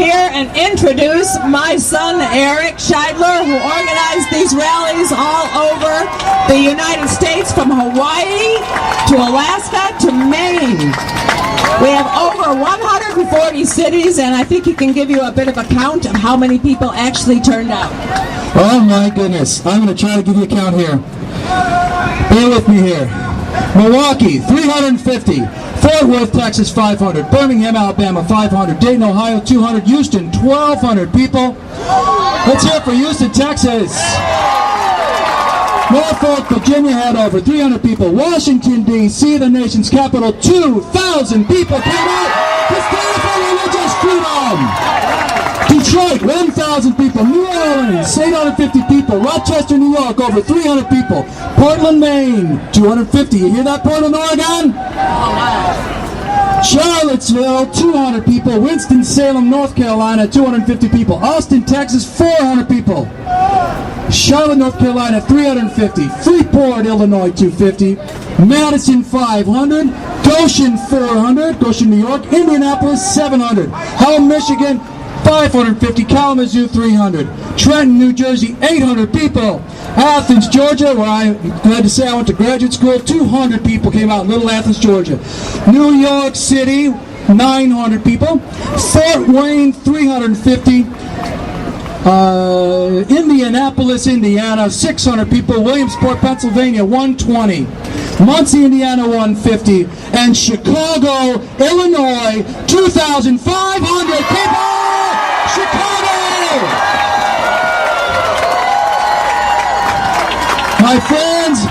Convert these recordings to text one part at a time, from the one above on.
volunteer and introduce my son, Eric Scheidler, who organized these rallies all over the United States, from Hawaii to Alaska to Maine. We have over 140 cities, and I think he can give you a bit of a count of how many people actually turned out. Oh my goodness. I'm going to try to give you a count here. Bear with me here. Milwaukee, 350. Fort Worth, Texas, 500. Birmingham, Alabama, 500. Dayton, Ohio, 200. Houston, 1,200 people. Let's hear it for Houston, Texas. Norfolk, Virginia had over 300 people. Washington, D.C., the nation's capital, 2,000 people came out to stand for religious freedom. Detroit, 1,000 people. New Orleans, 850 people. Rochester, New York, over 300 people. Portland, Maine, 250. You hear that, Portland, Oregon? Charlottesville, 200 people. Winston-Salem, North Carolina, 250 people. Austin, Texas, 400 people. Charlotte, North Carolina, 350. Freeport, Illinois, 250. Madison, 500. Goshen, 400. Goshen, New York. Indianapolis, 700. Hull, Michigan, 550. Kalamazoo, 300. Trenton, New Jersey, 800 people. Athens, Georgia, where I'm glad to say I went to graduate school, 200 people came out in Little Athens, Georgia. New York City, 900 people. Fort Wayne, 350. Indianapolis, Indiana, 600 people. Williamsport, Pennsylvania, 120. Muncie, Indiana, 150. And Chicago, Illinois, 2,500 people! Chicago! My friends,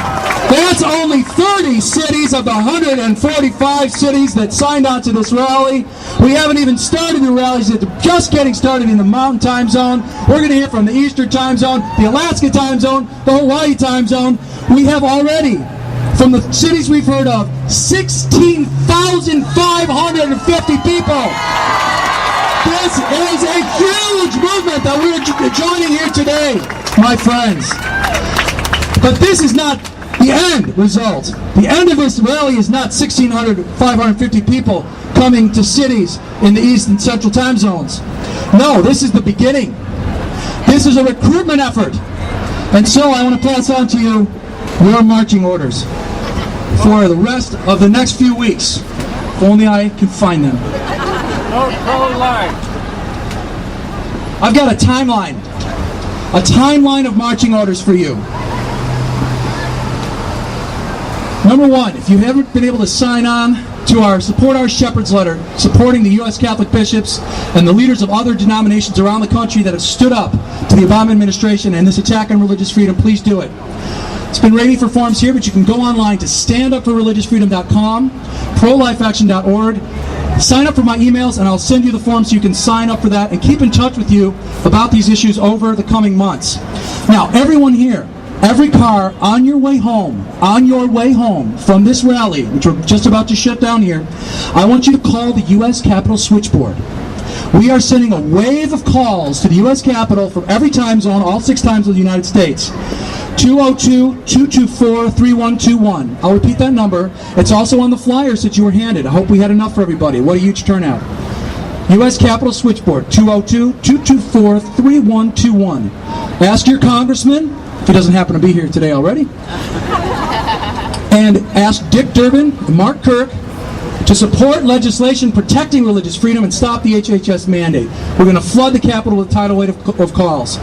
that's only 30 cities of the 145 cities that signed on to this rally. We haven't even started the rallies yet. They're just getting started in the Mountain Time Zone. We're going to hear from the Eastern Time Zone, the Alaska Time Zone, the Hawaii Time Zone. We have already, from the cities we've heard of, 16,550 people. This is a huge movement that we're joining here today, my friends. But this is not the end result. The end of this rally is not 550 people coming to cities in the East and Central time zones. No, this is the beginning. This is a recruitment effort. And so I want to pass on to you your marching orders for the rest of the next few weeks. If only I can find them. I've got a timeline of marching orders for you. Number one, if you haven't been able to sign on to our Support Our Shepherds letter, supporting the U.S. Catholic bishops and the leaders of other denominations around the country that have stood up to the Obama administration and this attack on religious freedom, please do it. It's been ready for forms here, but you can go online to standupforreligiousfreedom.com, prolifeaction.org, sign up for my emails, and I'll send you the forms so you can sign up for that and keep in touch with you about these issues over the coming months. Now, everyone here, every car on your way home from this rally, which we're just about to shut down here, I want you to call the U.S. Capitol switchboard. We are sending a wave of calls to the U.S. Capitol from every time zone, all 6 times of the United States. 202-224-3121. I'll repeat that number. It's also on the flyers that you were handed. I hope we had enough for everybody. What a huge turnout. U.S. Capitol switchboard, 202-224-3121. Ask your congressman, if he doesn't happen to be here today already, and ask Dick Durbin and Mark Kirk to support legislation protecting religious freedom and stop the HHS mandate. We're going to flood the Capitol with a tidal wave of calls.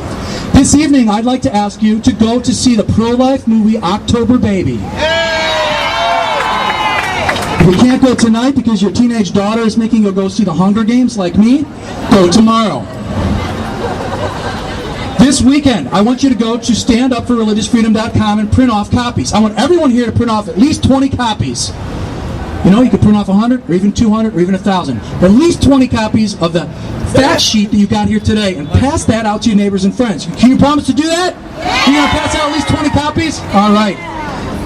This evening, I'd like to ask you to go to see the pro-life movie October Baby. If you can't go tonight because your teenage daughter is making you go see the Hunger Games like me, go tomorrow. This weekend, I want you to go to standupforreligiousfreedom.com and print off copies. I want everyone here to print off at least 20 copies. You know, you could print off 100 or even 200 or even 1,000. At least 20 copies of the fact sheet that you got here today, and pass that out to your neighbors and friends. Can you promise to do that? You going to pass out at least 20 copies? All right.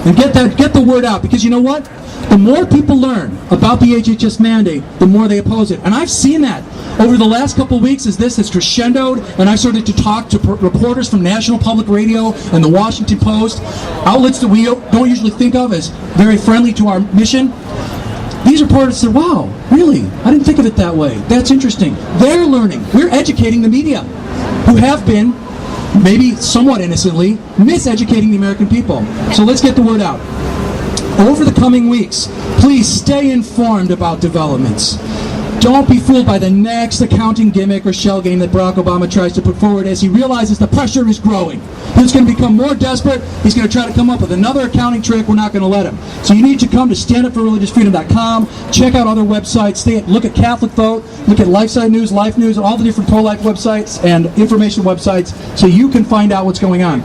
And get the word out, because you know what? The more people learn about the HHS mandate, the more they oppose it. And I've seen that over the last couple of weeks as this has crescendoed, and I've started to talk to reporters from National Public Radio and the Washington Post, outlets that we don't usually think of as very friendly to our mission. The these reporters said, wow, really? I didn't think of it that way. That's interesting. They're learning. We're educating the media, who have been, maybe somewhat innocently, miseducating the American people. So let's get the word out. Over the coming weeks, please stay informed about developments. Don't be fooled by the next accounting gimmick or shell game that Barack Obama tries to put forward as he realizes the pressure is growing. He's going to become more desperate. He's going to try to come up with another accounting trick. We're not going to let him. So you need to come to standupforreligiousfreedom.com, check out other websites, look at Catholic Vote, look at LifeSide News, Life News, all the different pro-life websites and information websites so you can find out what's going on.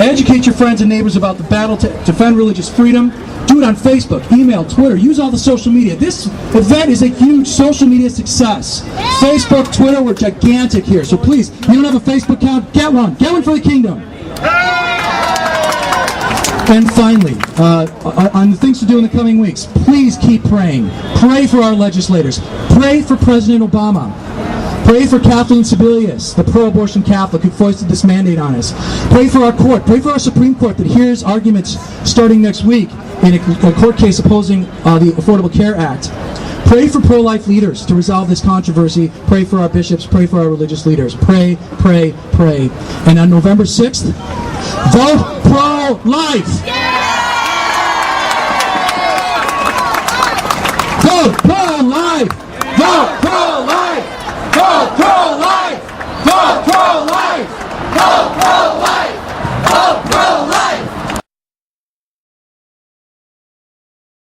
Educate your friends and neighbors about the battle to defend religious freedom. Do it on Facebook, email, Twitter. Use all the social media. This event is a huge social media success. Facebook, Twitter, we're gigantic here. So please, if you don't have a Facebook account, get one. Get one for the kingdom. And finally, on the things to do in the coming weeks, please keep praying. Pray for our legislators. Pray for President Obama. Pray for Kathleen Sebelius, the pro-abortion Catholic who foisted this mandate on us. Pray for our court. Pray for our Supreme Court that hears arguments starting next week in a court case opposing the Affordable Care Act. Pray for pro-life leaders to resolve this controversy. Pray for our bishops. Pray for our religious leaders. Pray, pray, pray. And on November 6th, vote pro-life! Vote pro-life! Vote pro-life!